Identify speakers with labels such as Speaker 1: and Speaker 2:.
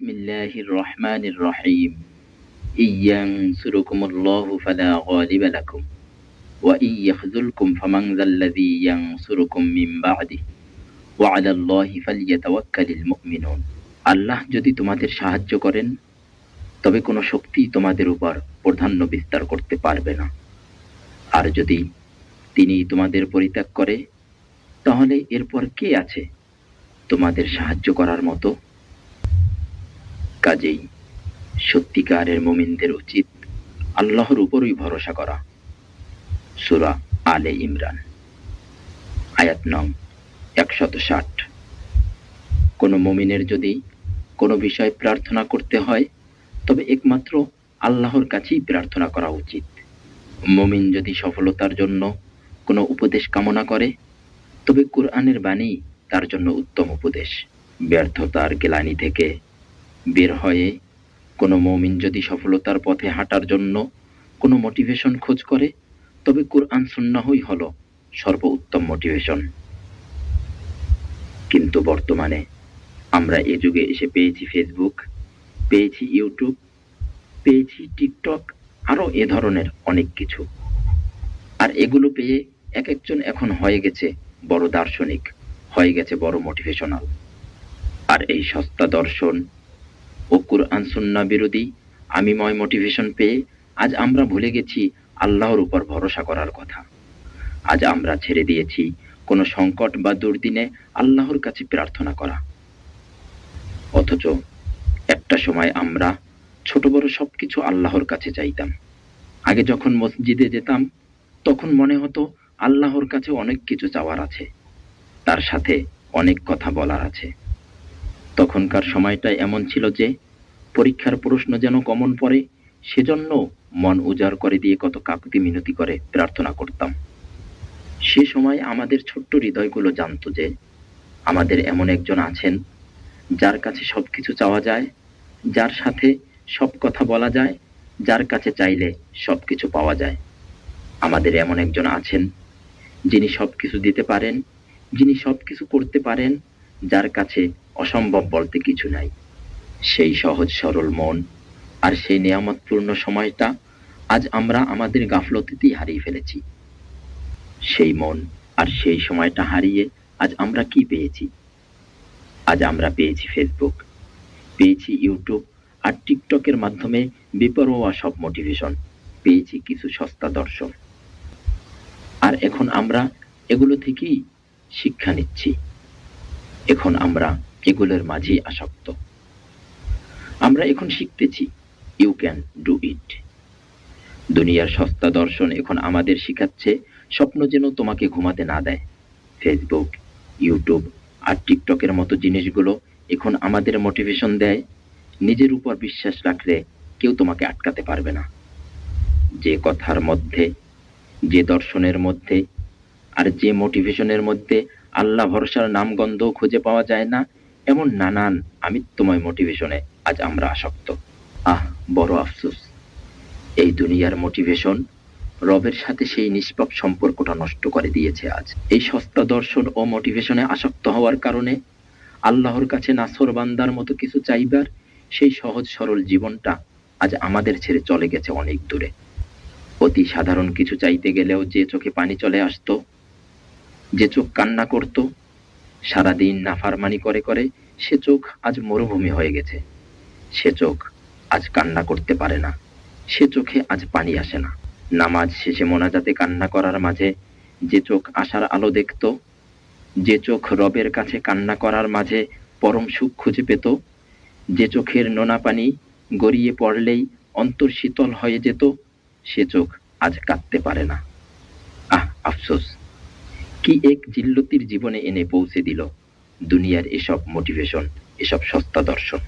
Speaker 1: বিসমিল্লাহির রহমানির রহিম। ইয়ানসুরুকুমুল্লাহু ফালা গালিবা লাকুম ওয়া ইয়াখযুলকুম ফামান যাল্লাযী ইয়ানসুরুকুম মিন বা'দিহি ওয়া আলাল্লাহি ফালইয়াতাওয়াক্কালিল মুমিনুন। আল্লাহ যদি তোমাদের সাহায্য করেন তবে কোনো শক্তি তোমাদের উপর প্রাধান্য বিস্তার করতে পারবে না, আর যদি তিনি তোমাদের পরিত্যাগ করে তাহলে এরপর কে আছে তোমাদের সাহায্য করার মতো? কাজেই সত্যিকারের মুমিনদের উচিত আল্লাহর উপরই ভরসা করা। সূরা আলে ইমরান আয়াত নং 160। কোনো মুমিনের যদি কোনো বিষয় প্রার্থনা করতে হয় তবে একমাত্র আল্লাহর কাছেই প্রার্থনা করা উচিত। মুমিন যদি সফলতার জন্য কোনো উপদেশ কামনা করে তবে কুরআনের বাণী তার জন্য উত্তম উপদেশ। ব্যর্থতার গ্লানি থেকে বের হয়ে কোনো মুমিন যদি সফলতার পথে হাঁটার জন্য কোনো মোটিভেশন খোঁজ করে তবে কুরআন সুন্নাহই হলো সর্বোত্তম মোটিভেশন। কিন্তু বর্তমানে আমরা এ যুগে এসে পেয়েছি ফেসবুক, পেয়েছি ইউটিউব, পেয়েছি টিকটক, আরও এ ধরনের অনেক কিছু। আর এগুলো পেয়ে এক একজন এখন হয়ে গেছে বড় দার্শনিক, হয়ে গেছে বড় মোটিভেশনাল। আর এই সস্তা দর্শন ও কুরআন সুন্নাহ বিরোধী আমিময় মোটিভেশন পেয়ে আজ আমরা ভুলে গেছি আল্লাহর উপর ভরসা করার কথা। আজ আমরা ছেড়ে দিয়েছি কোনো সংকট বা দুর্দিনে আল্লাহর কাছে প্রার্থনা করা। অথচ একটা সময় আমরা ছোট বড় সবকিছু আল্লাহর কাছে চাইতাম। আগে যখন মসজিদে যেতাম তখন মনে হতো আল্লাহর কাছে অনেক কিছু চাওয়ার আছে, তার সাথে অনেক কথা বলার আছে। তখনকার সময়টা এমন ছিল যে পরীক্ষার প্রশ্ন যেন কমন পড়ে সেজন্য মন উজাড় করে দিয়ে কত কাকুতি মিনতি করে প্রার্থনা করতাম। সে সময় আমাদের ছোট্ট হৃদয়গুলো জানতো যে আমাদের এমন একজন আছেন যার কাছে সবকিছু চাওয়া যায়, যার সাথে সব কথা বলা যায়, যার কাছে চাইলে সবকিছু পাওয়া যায়। আমাদের এমন একজন আছেন যিনি সবকিছু দিতে পারেন, যিনি সবকিছু করতে পারেন, যার কাছে অসম্ভব বলতে কিছু নাই। সেই সহজ সরল মন আর সেই নিয়ামতপূর্ণ সময়টা আজ আমরা আমাদের গাফলতিতেই হারিয়ে ফেলেছি। সেই মন আর সেই সময়টা হারিয়ে আজ আমরা কি পেয়েছি? আজ আমরা পেয়েছি ফেসবুক, পেয়েছি ইউটিউব আর টিকটকের মাধ্যমে বেপরোয়া সব মোটিভেশন, পেয়েছি কিছু সস্তা দর্শন। আর এখন আমরা এগুলো থেকেই শিক্ষা নিচ্ছি। এখন আমরা এগুলোর মাঝেই আসক্ত। আমরা এখন শিখতেছি ইউ ক্যান ডু ইট। দুনিয়ার সস্তা দর্শন এখন আমাদের শিখাচ্ছে স্বপ্ন যেন তোমাকে ঘুমাতে না দেয়। ফেসবুক, ইউটিউব আর টিকটকের মতো জিনিসগুলো এখন আমাদের মোটিভেশন দেয় নিজের উপর বিশ্বাস রাখলে কেউ তোমাকে আটকাতে পারবে না। যে কথার মধ্যে, যে দর্শনের মধ্যে আর যে মোটিভেশনের মধ্যে আল্লাহ ভরসার নামগন্ধ খুঁজে পাওয়া যায় না, এমন নানান আমিত্বময় মোটিভেশনে আজ আমরা আসক্ত। বড় আফসোস, এই দুনিয়ার মোটিভেশন রবের সাথে সেই নিষ্পাপ সম্পর্কটা নষ্ট করে দিয়েছে। আজ এই সস্তা দর্শন ও মোটিভেশনে আসক্ত হওয়ার কারণে আল্লাহর কাছে নাছর বান্দার মতো কিছু চাইবার সেই সহজ সরল জীবনটা আজ আমাদের ছেড়ে চলে গেছে অনেক দূরে। অতি সাধারণ কিছু চাইতে গেলেও যে চোখে পানি চলে আসতো, যে চোখ কান্না করত, সারাদিন নাফরমানি করে করে সে চোখ আজ মরুভূমি হয়ে গেছে। সে চোখ আজ কান্না করতে পারে না, সে চোখে আজ পানি আসে না। নামাজ শেষে মোনাজাতে কান্না করার মাঝে যে চোখ আশার আলো দেখত, যে চোখ রবের কাছে কান্না করার মাঝে পরম সুখ খুঁজে পেত, যে চোখের নোনা পানি গড়িয়ে পড়লেই অন্তর শীতল হয়ে যেত, সে চোখ আজ কাঁদতে পারে না। আফসোস, কি এক জিল্লতির জীবনে এনে পৌঁছে দিল দুনিয়ার এসব মোটিভেশন, এসব সস্তা দর্শন।